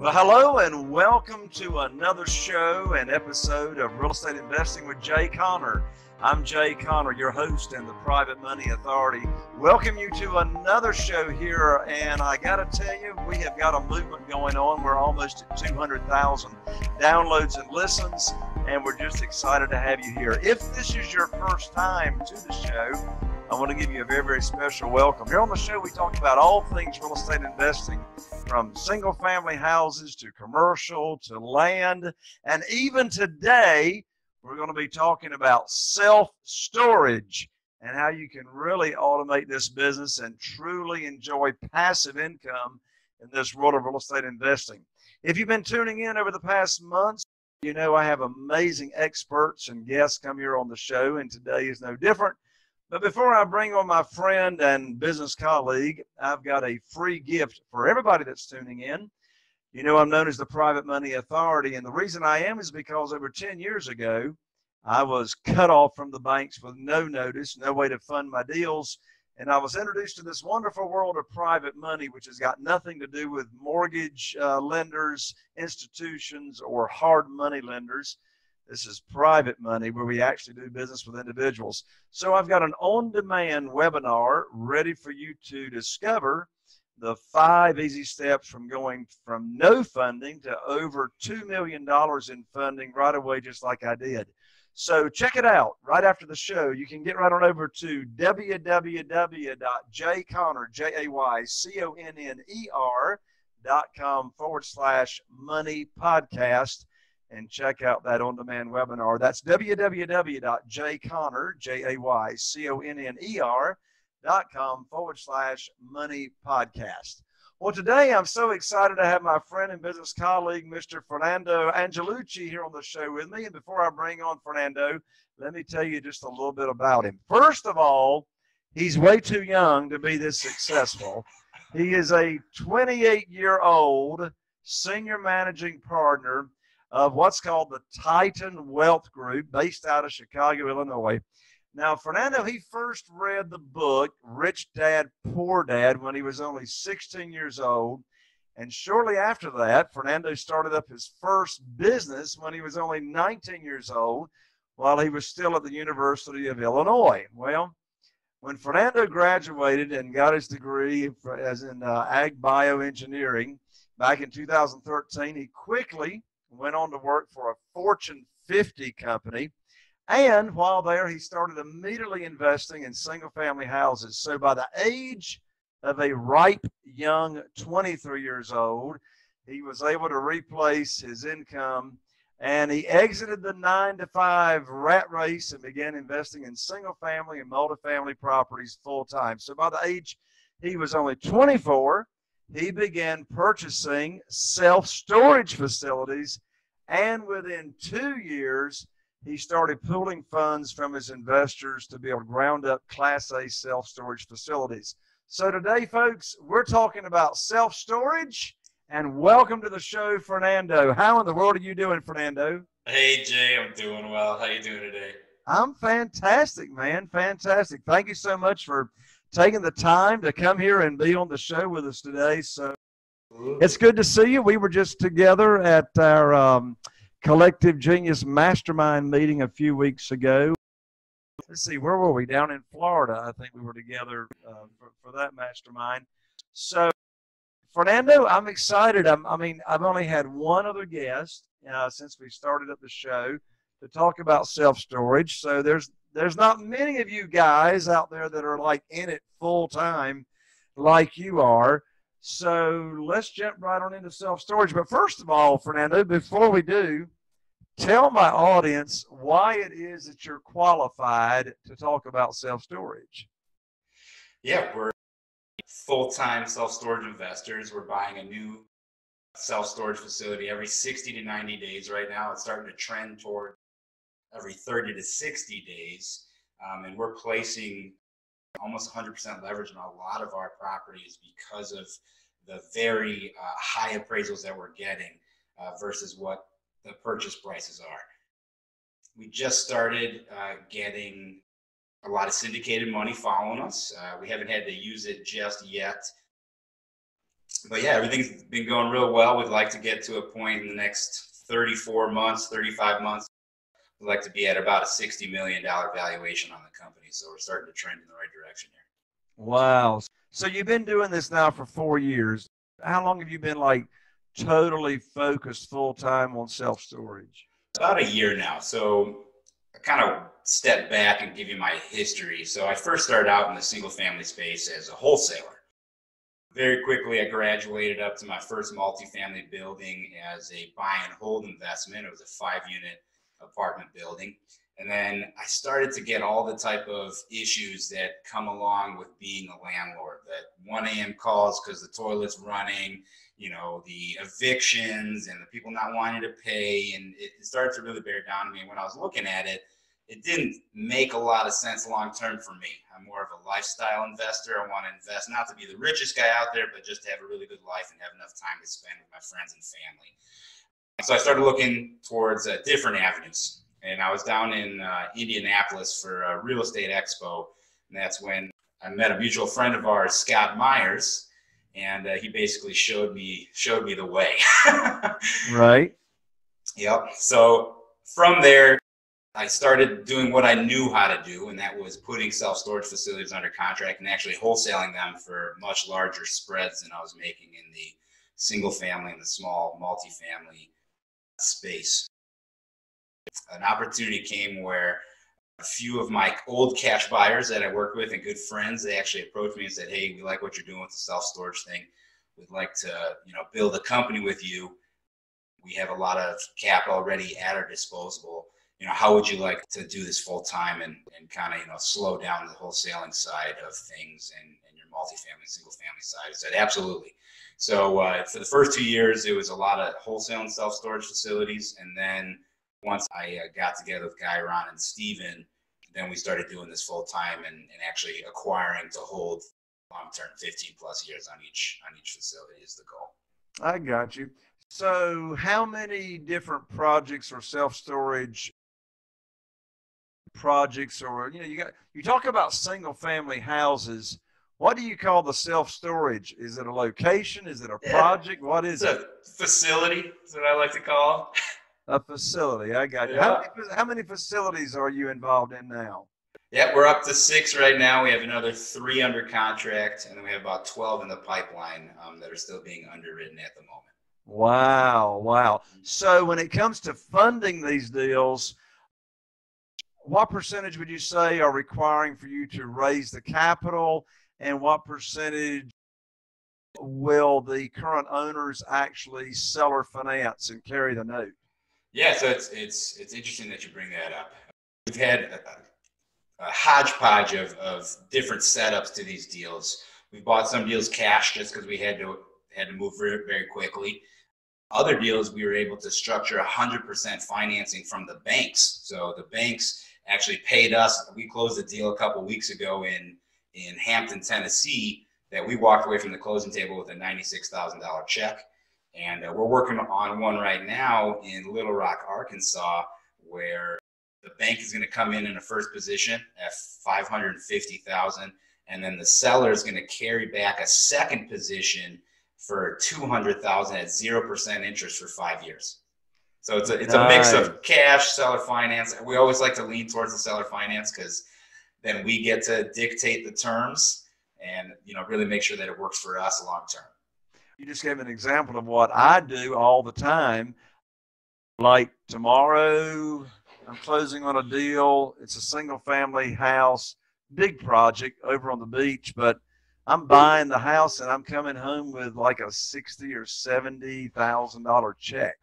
Well, hello and welcome to another show and episode of Real Estate Investing with Jay Conner. I'm Jay Conner, your host and the Private Money Authority. Welcome you to another show here, and I got to tell you, we have got a movement going on. We're almost at 200,000 downloads and listens, and we're just excited to have you here. If this is your first time to the show, I want to give you a very, very special welcome. Here on the show, we talk about all things real estate investing, from single-family houses to commercial to land, and even today, we're going to be talking about self-storage and how you can really automate this business and truly enjoy passive income in this world of real estate investing. If you've been tuning in over the past months, you know I have amazing experts and guests come here on the show, and today is no different. But before I bring on my friend and business colleague, I've got a free gift for everybody that's tuning in. You know, I'm known as the Private Money Authority, and the reason I am is because over 10 years ago, I was cut off from the banks with no notice, no way to fund my deals, and I was introduced to this wonderful world of private money, which has got nothing to do with mortgage lenders, institutions, or hard money lenders. This is private money where we actually do business with individuals. So I've got an on-demand webinar ready for you to discover the 5 easy steps from going from no funding to over $2 million in funding right away, just like I did. So check it out right after the show. You can get right on over to www.jayconner.com/money podcast and check out that on-demand webinar. That's www.jayconner.com/money podcast. Well, today I'm so excited to have my friend and business colleague, Mr. Fernando Angelucci, here on the show with me. And before I bring on Fernando, let me tell you just a little bit about him. First of all, he's way too young to be this successful. He is a 28-year-old senior managing partner of what's called the Titan Wealth Group, based out of Chicago, Illinois. Now, Fernando, he first read the book, Rich Dad, Poor Dad, when he was only 16 years old. And shortly after that, Fernando started up his first business when he was only 19 years old, while he was still at the University of Illinois. Well, when Fernando graduated and got his degree as in ag bioengineering back in 2013, he quickly went on to work for a Fortune 50 company. And while there, he started immediately investing in single-family houses. So by the age of a ripe young 23 years old, he was able to replace his income, and he exited the 9-to-5 rat race and began investing in single-family and multifamily properties full-time. So by the age he was only 24, he began purchasing self-storage facilities, and within 2 years, he started pooling funds from his investors to build ground-up Class A self-storage facilities. So today, folks, we're talking about self-storage, and welcome to the show, Fernando. How in the world are you doing, Fernando? Hey, Jay, I'm doing well. How you doing today? I'm fantastic, man, fantastic. Thank you so much for taking the time to come here and be on the show with us today. So it's good to see you. We were just together at our Collective Genius Mastermind meeting a few weeks ago. Let's see, where were we? Down in Florida, I think we were together for that mastermind. So, Fernando, I'm excited. I've only had one other guest since we started up the show to talk about self-storage. So there's not many of you guys out there that are like in it full time like you are. So let's jump right on into self-storage. But first of all, Fernando, before we do, tell my audience why it is that you're qualified to talk about self-storage. Yeah, we're full-time self-storage investors. We're buying a new self-storage facility every 60 to 90 days right now. It's starting to trend toward every 30 to 60 days. And we're placing almost 100% leverage on a lot of our properties because of the very high appraisals that we're getting versus what the purchase prices are. We just started getting a lot of syndicated money following us. We haven't had to use it just yet. But yeah, everything's been going real well. We'd like to get to a point in the next 34 months, 35 months. We'd like to be at about a $60 million valuation on the company. So we're starting to trend in the right direction here. Wow. So you've been doing this now for 4 years. How long have you been like totally focused full time on self-storage? About a year now. So I kind of step back and give you my history. So I first started out in the single family space as a wholesaler. Very quickly, I graduated up to my first multifamily building as a buy and hold investment. It was a 5-unit apartment building. And then I started to get all the type of issues that come along with being a landlord. That 1 a.m. calls because the toilet's running, you know, the evictions and the people not wanting to pay. And it started to really bear down on me. And when I was looking at it, it didn't make a lot of sense long term for me. I'm more of a lifestyle investor. I want to invest not to be the richest guy out there, but just to have a really good life and have enough time to spend with my friends and family. So I started looking towards different avenues. And I was down in Indianapolis for a real estate expo. And that's when I met a mutual friend of ours, Scott Myers. And he basically showed me the way. Right. Yep. So from there, I started doing what I knew how to do, and that was putting self-storage facilities under contract and actually wholesaling them for much larger spreads than I was making in the single family and the small multifamily space. An opportunity came where a few of my old cash buyers that I worked with and good friends, they actually approached me and said, "Hey, we like what you're doing with the self-storage thing. We'd like to, build a company with you. We have a lot of capital already at our disposal. How would you like to do this full time and kind of, slow down the wholesaling side of things and your multifamily, single family side?" I said, absolutely. So for the first 2 years, it was a lot of wholesale and self-storage facilities. And then once I got together with Guy, Ron, and Steven, then we started doing this full time and actually acquiring to hold long-term 15 plus years on each facility is the goal. I got you. So how many different projects or self-storage projects, or you talk about single family houses, what do you call the self-storage? Is it a location? Is it a project? What is it? It's a facility is what I like to call it. A facility. I got you. Yeah. How many facilities are you involved in now? Yeah, we're up to 6 right now. We have another 3 under contract, and then we have about 12 in the pipeline that are still being underwritten at the moment. Wow. So when it comes to funding these deals, what percentage would you say are requiring for you to raise the capital, and what percentage will the current owners actually seller finance and carry the note? Yeah, so it's interesting that you bring that up. We've had a hodgepodge of different setups to these deals. We bought some deals cash just because we had to move very, very quickly. Other deals we were able to structure 100% financing from the banks. So the banks actually paid us. We closed a deal a couple weeks ago in Hampton, Tennessee, that we walked away from the closing table with a $96,000 check. And we're working on one right now in Little Rock, Arkansas, where the bank is going to come in a first position at $550,000, and then the seller is going to carry back a second position for $200,000 at 0% interest for 5 years. So it's a mix of cash, seller finance. We always like to lean towards the seller finance because then we get to dictate the terms and really make sure that it works for us long term. You just gave an example of what I do all the time. Like tomorrow, I'm closing on a deal. It's a single family house, big project over on the beach, but I'm buying the house and I'm coming home with like a $60,000 or $70,000 check.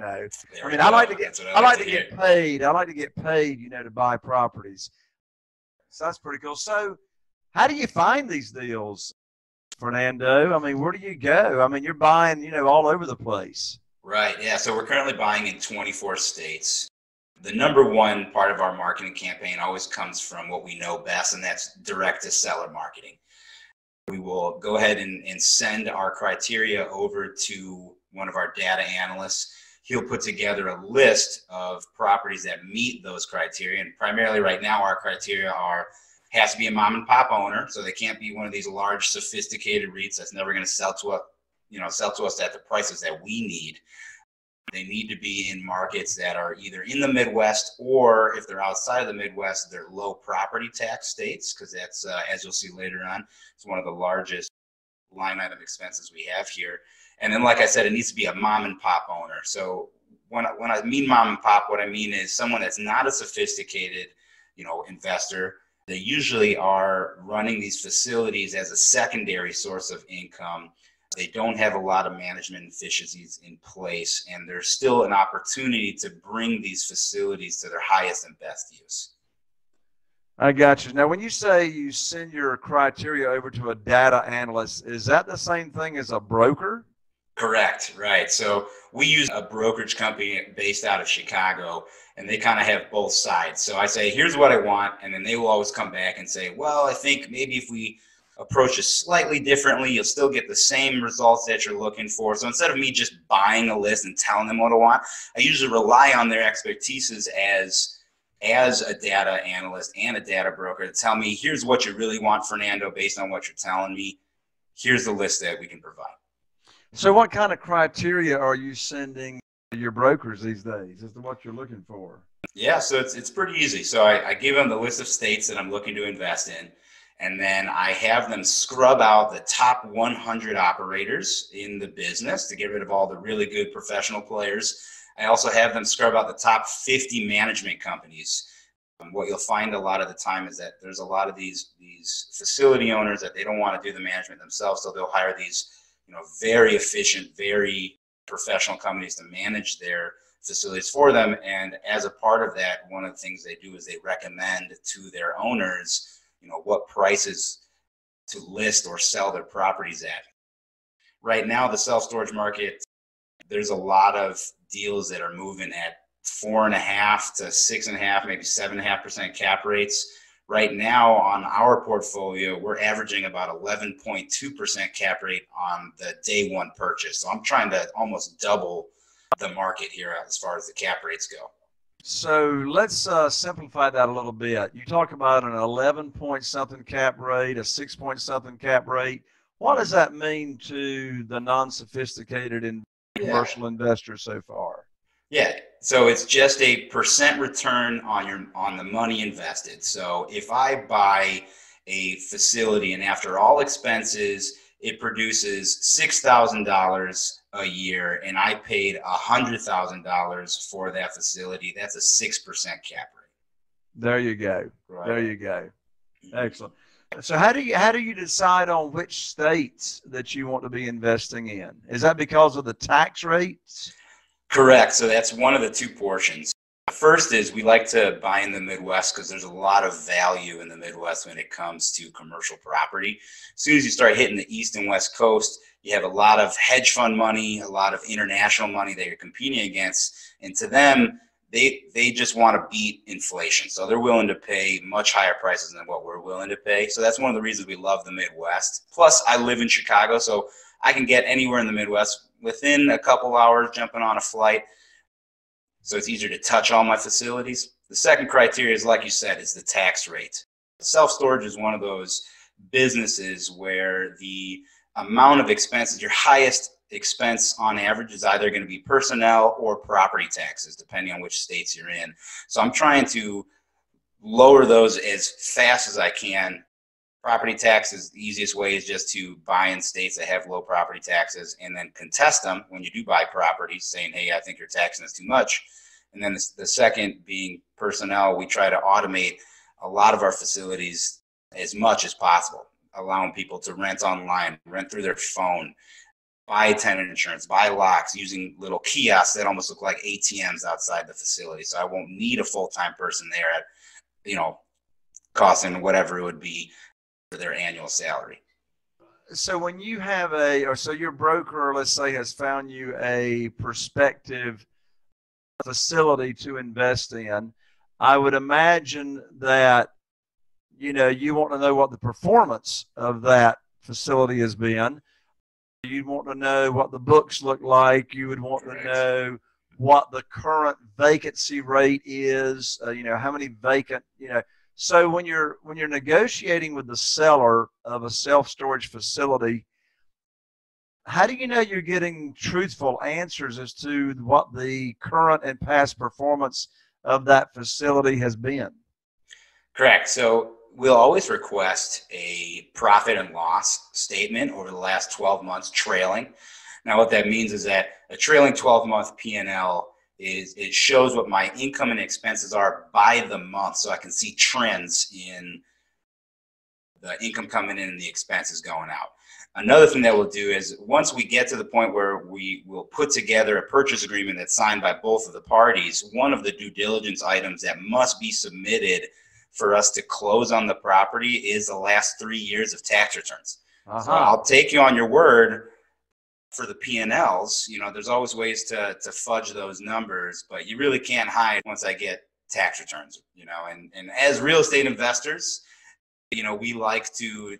I like to get paid. I like to get paid, to buy properties. So that's pretty cool. So how do you find these deals, Fernando? Where do you go? You're buying, all over the place. Right. Yeah. So we're currently buying in 24 states. The number one part of our marketing campaign always comes from what we know best, and that's direct to seller marketing. We will go ahead and send our criteria over to one of our data analysts. He'll put together a list of properties that meet those criteria. And primarily right now, our criteria has to be a mom and pop owner. So they can't be one of these large, sophisticated REITs that's never going to sell to sell to us at the prices that we need. They need to be in markets that are either in the Midwest, or if they're outside of the Midwest, they're low property tax states, because that's, as you'll see later on, it's one of the largest line item expenses we have here. And then, like I said, it needs to be a mom and pop owner. So when I mean mom and pop, what I mean is someone that's not a sophisticated, investor. They usually are running these facilities as a secondary source of income. They don't have a lot of management efficiencies in place, and there's still an opportunity to bring these facilities to their highest and best use. I got you. Now, when you say you send your criteria over to a data analyst, is that the same thing as a broker? Correct, right. So we use a brokerage company based out of Chicago, and they kind of have both sides. So I say, here's what I want, and then they will always come back and say, well, I think maybe if we approach it slightly differently, you'll still get the same results that you're looking for. So instead of me just buying a list and telling them what I want, I usually rely on their expertise as a data analyst and a data broker to tell me, here's what you really want, Fernando, based on what you're telling me. Here's the list that we can provide. So what kind of criteria are you sending your brokers these days as to what you're looking for? Yeah, so it's pretty easy. So I give them the list of states that I'm looking to invest in. And then I have them scrub out the top 100 operators in the business to get rid of all the really good professional players. I also have them scrub out the top 50 management companies. What you'll find a lot of the time is that there's a lot of these facility owners that they don't want to do the management themselves, so they'll hire these very efficient, very professional companies to manage their facilities for them. And as a part of that, one of the things they do is they recommend to their owners what prices to list or sell their properties at. Right now, the self-storage market, there's a lot of deals that are moving at 4.5 to 6.5, maybe 7.5% cap rates. Right now on our portfolio, we're averaging about 11.2% cap rate on the day one purchase. So I'm trying to almost double the market here as far as the cap rates go. So let's simplify that a little bit. You talk about an 11 point something cap rate, a 6 point something cap rate. What does that mean to the non-sophisticated and commercial investor so far? Yeah, so it's just a percent return on the money invested. So if I buy a facility and after all expenses, it produces $6,000 a year, and I paid $100,000 for that facility, that's a 6% cap rate. There you go. Right. There you go. Excellent. So how do you decide on which states that you want to be investing in? Is that because of the tax rates? Correct. So that's one of the two portions. The first is we like to buy in the Midwest because there's a lot of value in the Midwest when it comes to commercial property. As soon as you start hitting the East and West Coast, you have a lot of hedge fund money, a lot of international money that you're competing against. And to them, they just want to beat inflation. So they're willing to pay much higher prices than what we're willing to pay. So that's one of the reasons we love the Midwest. Plus, I live in Chicago, so I can get anywhere in the Midwest within a couple hours jumping on a flight. So it's easier to touch all my facilities. The second criteria is, like you said, is the tax rate. Self-storage is one of those businesses where the amount of expenses, your highest expense on average is either going to be personnel or property taxes, depending on which states you're in. So I'm trying to lower those as fast as I can. Property taxes, the easiest way is just to buy in states that have low property taxes and then contest them when you do buy properties, saying, hey, I think you're taxing us too much. And then the second being personnel, we try to automate a lot of our facilities as much as possible, allowing people to rent online, rent through their phone, buy tenant insurance, buy locks, using little kiosks that almost look like ATMs outside the facility. So I won't need a full-time person there at, costing whatever it would be for their annual salary. So when you have so your broker, let's say, has found you a prospective facility to invest in, I would imagine that, you want to know what the performance of that facility has been. You'd want to know what the books look like. You would want to know what the current vacancy rate is, how many vacant, So when you're negotiating with the seller of a self-storage facility, how do you know you're getting truthful answers as to what the current and past performance of that facility has been? Correct. So we'll always request a profit and loss statement over the last 12 months trailing. Now, what that means is that a trailing 12-month P&L it shows what my income and expenses are by the month, so I can see trends in the income coming in and the expenses going out. Another thing that we'll do is once we get to the point where we will put together a purchase agreement that's signed by both of the parties, one of the due diligence items that must be submitted for us to close on the property is the last 3 years of tax returns. So I'll take you on your word for the P&Ls. You know, there's always ways to fudge those numbers, but you really can't hide once I get tax returns, you know, and as real estate investors, you know, we like to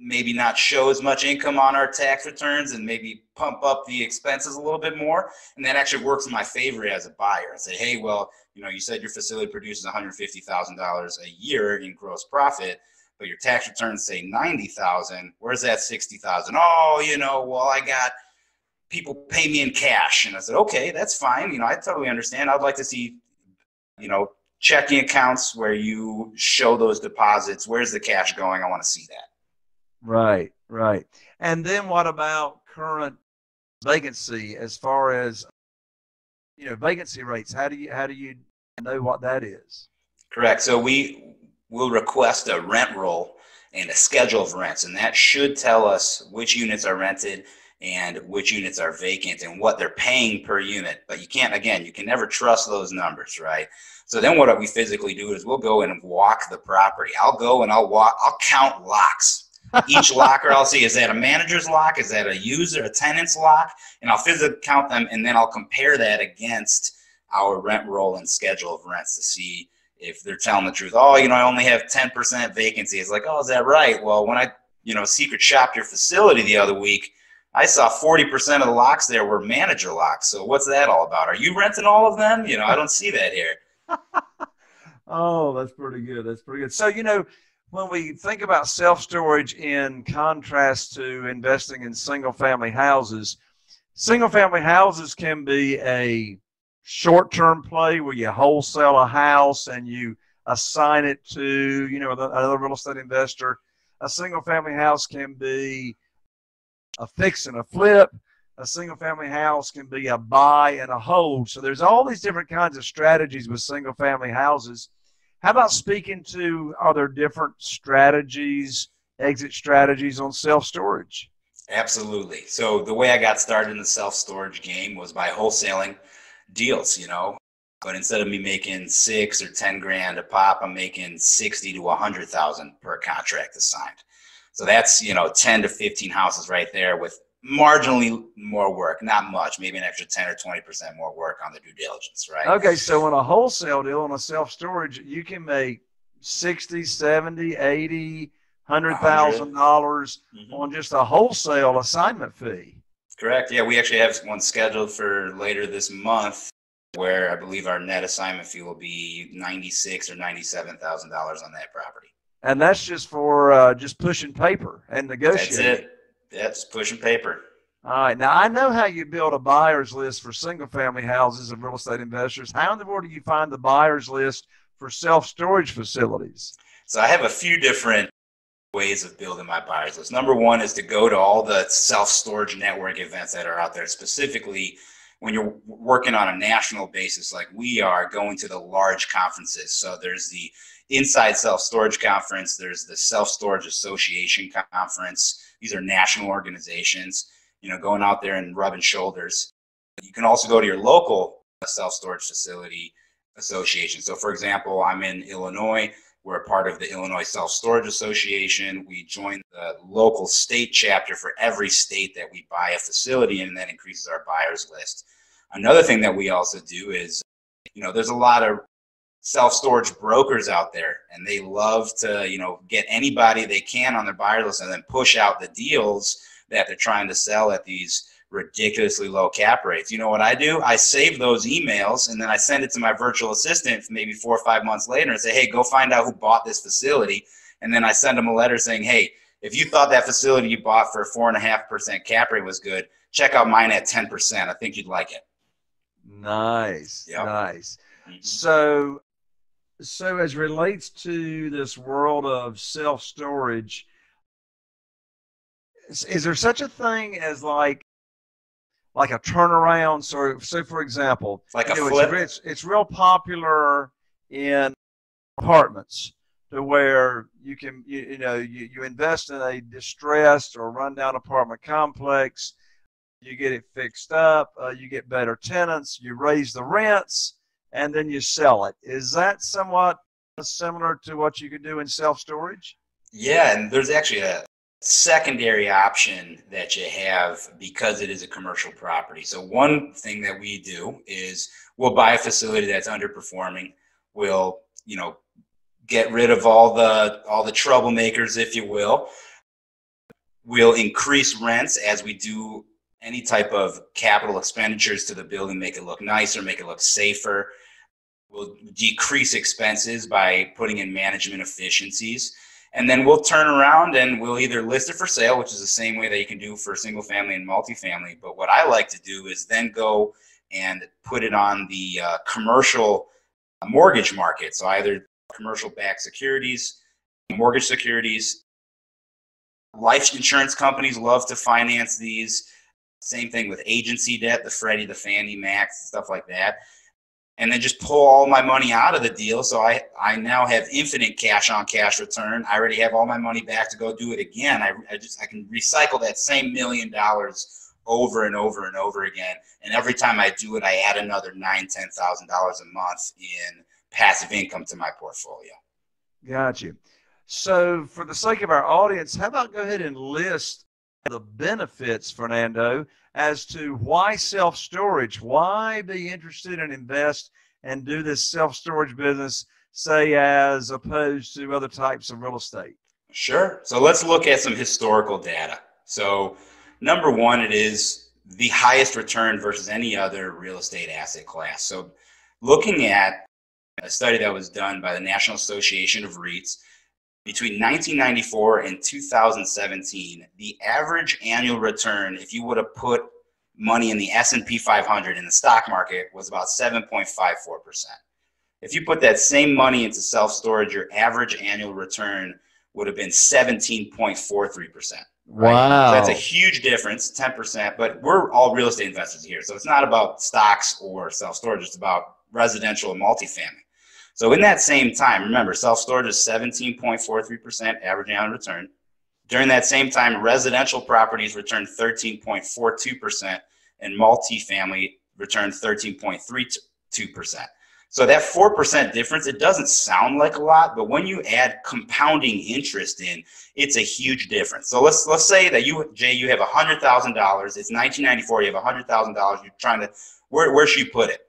maybe not show as much income on our tax returns and maybe pump up the expenses a little bit more. And that actually works in my favor as a buyer. I say, hey, well, you know, you said your facility produces $150,000 a year in gross profit, but your tax returns say $90,000. Where's that $60,000? Oh, you know, well, I got people pay me in cash. And I said, okay, that's fine. You know, I totally understand. I'd like to see, you know, checking accounts where you show those deposits. Where's the cash going? I want to see that. Right, right. And then what about current vacancy as far as, you know, vacancy rates? How do you know what that is? Correct. So we will request a rent roll and a schedule of rents, and that should tell us which units are rented and which units are vacant and what they're paying per unit. But you can't, again, you can never trust those numbers, right? So then what we physically do is we'll go and walk the property. I'll go and I'll count locks. Each locker, I'll see, is that a manager's lock? Is that a user, a tenant's lock? And I'll physically count them, and then I'll compare that against our rent roll and schedule of rents to see if they're telling the truth. Oh, you know, I only have 10% vacancy. It's like, oh, is that right? Well, when I, you know, secret shopped your facility the other week, I saw 40% of the locks there were manager locks. So what's that all about? Are you renting all of them? You know, I don't see that here. Oh, that's pretty good. That's pretty good. So, you know, when we think about self-storage in contrast to investing in single-family houses can be a short-term play where you wholesale a house and you assign it to, you know, another real estate investor. A single-family house can be a fix and a flip. A single-family house can be a buy and a hold. So there's all these different kinds of strategies with single-family houses. How about speaking to, are there different strategies, exit strategies on self-storage? Absolutely. So the way I got started in the self-storage game was by wholesaling deals, you know, but instead of me making 6 or 10 grand a pop, I'm making 60 to 100,000 per contract assigned. So that's, you know, 10 to 15 houses right there with marginally more work, not much, maybe an extra 10 or 20% more work on the due diligence, right? Okay, so on a wholesale deal, on a self-storage, you can make 60, 70, 80, $100,000 on just a wholesale assignment fee. Correct. Yeah, we actually have one scheduled for later this month where I believe our net assignment fee will be $96,000 or $97,000 on that property. And that's just for just pushing paper and negotiating. That's it. That's pushing paper. All right. Now, I know how you build a buyer's list for single-family houses and real estate investors. How in the world do you find the buyer's list for self-storage facilities? So I have a few different ways of building my buyer's list. Number one is to go to all the self-storage network events that are out there. Specifically, when you're working on a national basis like we are, going to the large conferences. So there's the Inside Self-Storage Conference. There's the Self-Storage Association Conference. These are national organizations, you know, going out there and rubbing shoulders. You can also go to your local self-storage facility association. So, for example, I'm in Illinois. We're a part of the Illinois Self-Storage Association. We join the local state chapter for every state that we buy a facility in, and that increases our buyers list. Another thing that we also do is, you know, there's a lot of self-storage brokers out there, and they love to, you know, get anybody they can on their buyer list and then push out the deals that they're trying to sell at these ridiculously low cap rates. You know what I do? I save those emails and then I send it to my virtual assistant maybe 4 or 5 months later and say, hey, go find out who bought this facility. And then I send them a letter saying, hey, If you thought that facility you bought for a 4.5% cap rate was good, check out mine at 10%. I think you'd like it. Nice, Yep. nice. Mhm. So as relates to this world of self-storage, is there such a thing as like a turnaround? So for example, Like a it's flip? it's real popular in apartments to where you can you invest in a distressed or rundown apartment complex, you get it fixed up, you get better tenants, you raise the rents, and then you sell it. Is that somewhat similar to what you could do in self-storage? Yeah, and there's actually a secondary option that you have because it is a commercial property. So one thing that we do is we'll buy a facility that's underperforming. We'll, get rid of all the troublemakers, if you will. We'll increase rents as we do any type of capital expenditures to the building, make it look nicer, make it look safer. We'll decrease expenses by putting in management efficiencies. And then we'll turn around and we'll either list it for sale, which is the same way that you can do for single family and multifamily. But what I like to do is then go and put it on the commercial mortgage market. So either commercial backed securities, mortgage securities. Life insurance companies love to finance these. Same thing with agency debt, the Freddie, the Fannie Macs, stuff like that. And then just pull all my money out of the deal. So I now have infinite cash on cash return. I already have all my money back to go do it again. I can recycle that same $1 million over and over and over again. And every time I do it, I add another $9,000, $10,000 a month in passive income to my portfolio. Got you. So for the sake of our audience, how about go ahead and list the benefits, Fernando, as to why self-storage, why be interested and invest and do this self-storage business, say, as opposed to other types of real estate? Sure. So let's look at some historical data. So number one, it is the highest return versus any other real estate asset class. So looking at a study that was done by the National Association of REITs, between 1994 and 2017, the average annual return, if you would have put money in the S&P 500 in the stock market, was about 7.54%. If you put that same money into self-storage, your average annual return would have been 17.43%. Right? Wow. So that's a huge difference, 10%, but we're all real estate investors here. So it's not about stocks or self-storage, it's about residential and multifamily. So in that same time, remember, self-storage is 17.43% average annual return. During that same time, residential properties returned 13.42% and multifamily returned 13.32%. So that 4% difference, it doesn't sound like a lot, but when you add compounding interest in, it's a huge difference. So let's say that you, Jay, you have $100,000. It's 1994. You have $100,000. You're trying to, where should you put it?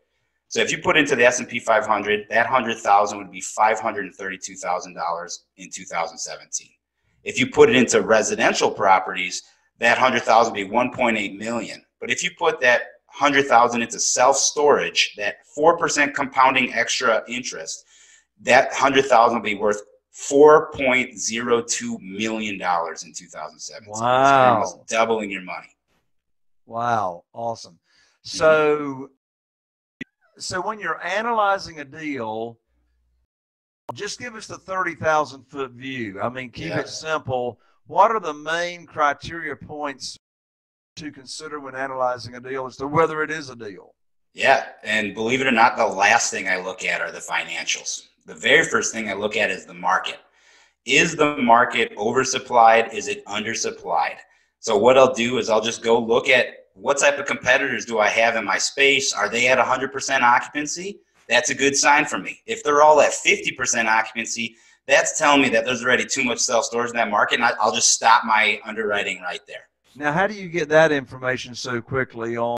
So if you put into the S&P 500, that $100,000 would be $532,000 in 2017. If you put it into residential properties, that $100,000 would be $1.8 million. But if you put that $100,000 into self-storage, that 4% compounding extra interest, that $100,000 will be worth $4.02 million in 2017. Wow. So you're almost doubling your money. Wow. Awesome. So when you're analyzing a deal, just give us the 30,000-foot view. I mean, keep it simple. What are the main criteria points to consider when analyzing a deal as to whether it is a deal? Yeah, and believe it or not, the last thing I look at are the financials. The very first thing I look at is the market. Is the market oversupplied? Is it undersupplied? So what I'll do is I'll just go look at what type of competitors do I have in my space? Are they at 100% occupancy? That's a good sign for me. If they're all at 50% occupancy, that's telling me that there's already too much self-storage in that market, and I'll just stop my underwriting right there. Now, how do you get that information so quickly on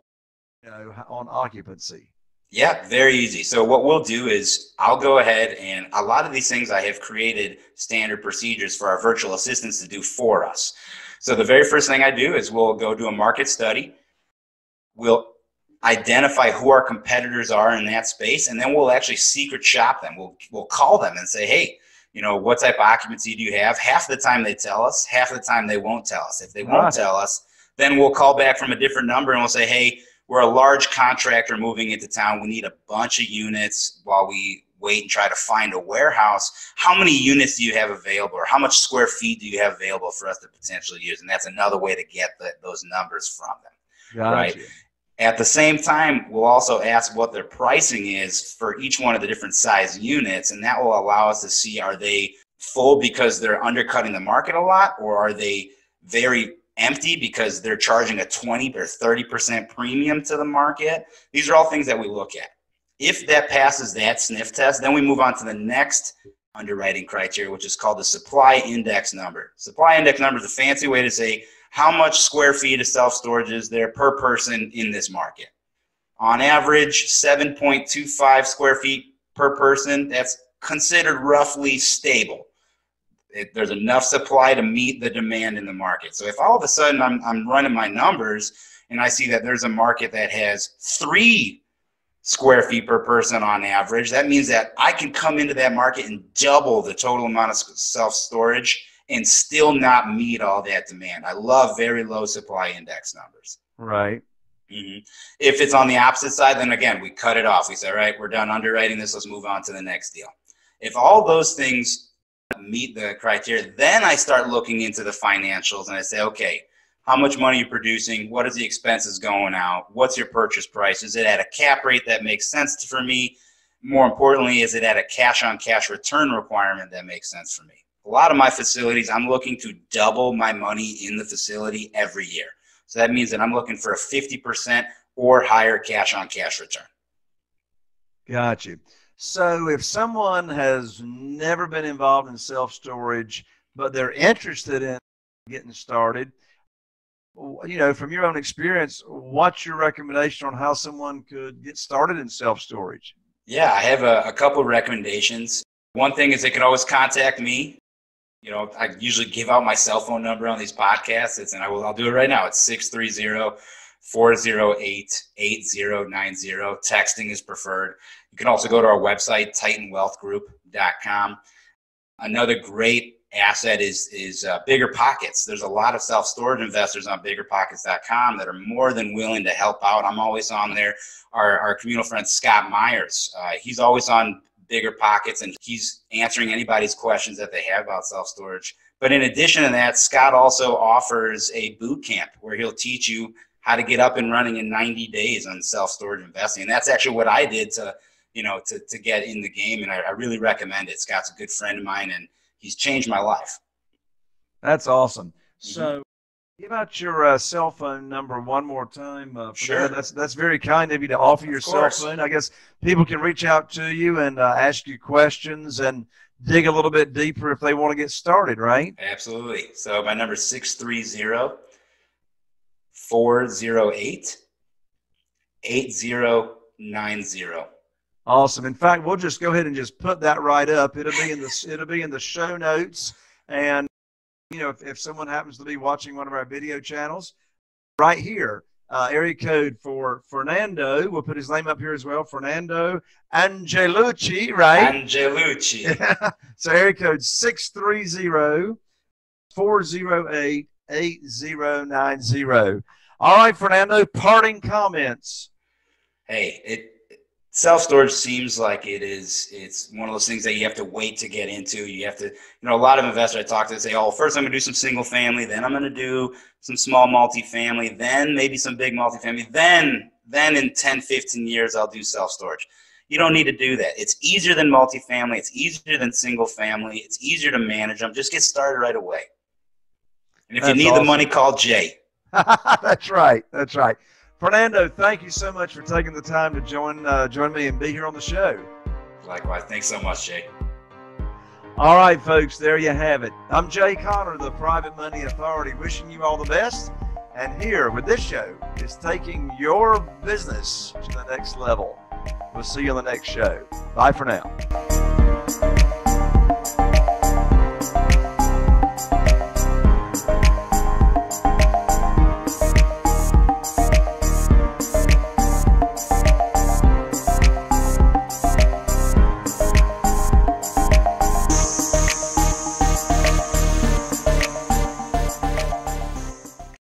occupancy? Yeah, very easy. So what we'll do is I'll go ahead, and a lot of these things I have created standard procedures for our virtual assistants to do for us. So the very first thing I do is we'll go do a market study. We'll identify who our competitors are in that space, and then we'll actually secret shop them. We'll call them and say, hey, what type of occupancy do you have? Half the time they tell us, half the time they won't tell us. If they won't tell us, then we'll call back from a different number and we'll say, hey, we're a large contractor moving into town. We need a bunch of units while we wait and try to find a warehouse. How many units do you have available, or how much square feet do you have available for us to potentially use? And that's another way to get those numbers from them. Gotcha. Right? At the same time, we'll also ask what their pricing is for each one of the different size units, and that will allow us to see, are they full because they're undercutting the market a lot, or are they very empty because they're charging a 20 or 30% premium to the market? These are all things that we look at. If that passes that sniff test, then we move on to the next underwriting criteria, which is called the supply index number. Supply index number is a fancy way to say how much square feet of self-storage is there per person in this market. On average, 7.25 square feet per person. That's considered roughly stable. There's enough supply to meet the demand in the market. So if all of a sudden I'm running my numbers and I see that there's a market that has 3 square feet per person on average, that means that I can come into that market and double the total amount of self-storage and still not meet all that demand. I love very low supply index numbers. Right. Mm-hmm. If it's on the opposite side, then again, we cut it off. We say, all right, we're done underwriting this. Let's move on to the next deal. If all those things meet the criteria, then I start looking into the financials and I say, okay, how much money are you producing? What is the expenses going out? What's your purchase price? Is it at a cap rate that makes sense for me? More importantly, is it at a cash-on-cash return requirement that makes sense for me? A lot of my facilities, I'm looking to double my money in the facility every year. So that means that I'm looking for a 50% or higher cash-on-cash return. Got you. So if someone has never been involved in self-storage, but they're interested in getting started, from your own experience, what's your recommendation on how someone could get started in self-storage? Yeah, I have a couple of recommendations. One thing is they can always contact me. I usually give out my cell phone number on these podcasts, and I'll do it right now. It's 630-408-8090. Texting is preferred. You can also go to our website, titanwealthgroup.com. Another great asset is Bigger Pockets. There's a lot of self-storage investors on biggerpockets.com that are more than willing to help out. I'm always on there. Our communal friend Scott Myers, he's always on Bigger Pockets, and he's answering anybody's questions that they have about self-storage. But in addition to that, Scott also offers a boot camp where he'll teach you how to get up and running in 90 days on self-storage investing. And that's actually what I did to get in the game, and I really recommend it. Scott's a good friend of mine, and he's changed my life. That's awesome. So give out your cell phone number one more time. Sure. That's very kind of you to offer your cell phone. I guess people can reach out to you and ask you questions and dig a little bit deeper if they want to get started, right? Absolutely. So my number is 630-408-8090. Awesome. In fact, we'll just go ahead and just put that right up. It'll be in the show notes. And if someone happens to be watching one of our video channels, right here, area code for Fernando, we'll put his name up here as well, Fernando Angelucci, right? Angelucci. So area code 630-408-8090. All right, Fernando, parting comments. Hey, self-storage seems like it's one of those things that you have to wait to get into. You have to, a lot of investors I talk to say, oh, first I'm going to do some single family, then I'm going to do some small multifamily, then maybe some big multifamily, then in 10, 15 years I'll do self-storage. You don't need to do that. It's easier than multifamily. It's easier than single family. It's easier to manage them. Just get started right away. And if you need the money, call Jay. That's right. That's right. Fernando, thank you so much for taking the time to join me and be here on the show. Likewise. Thanks so much, Jay. All right, folks, there you have it. I'm Jay Conner, the Private Money Authority, wishing you all the best. And here with this show is taking your business to the next level. We'll see you on the next show. Bye for now.